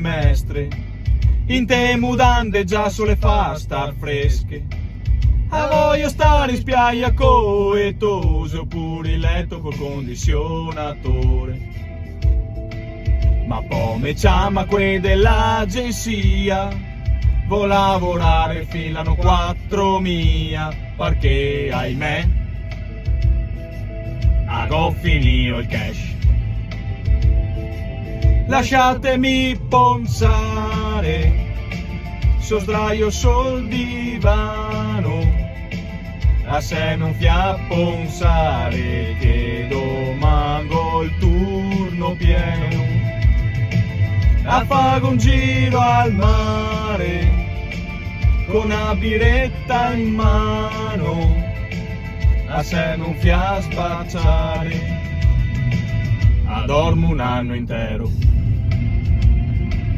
mestre, in te mudande già sulle fa star fresche. A voglio stare in spiaggia coetose oppure in letto col condizionatore. Ma poi mi chiama quelli dell'agenzia, vuol lavorare filano 4.000 perché ahimè ho finito il cash. Lasciatemi pensare, so sdraio sul divano, a se non fia pensare che domango il turno pieno, a fare un giro al mare con una biretta in mano, a se non fia spacciare, dormo un anno intero.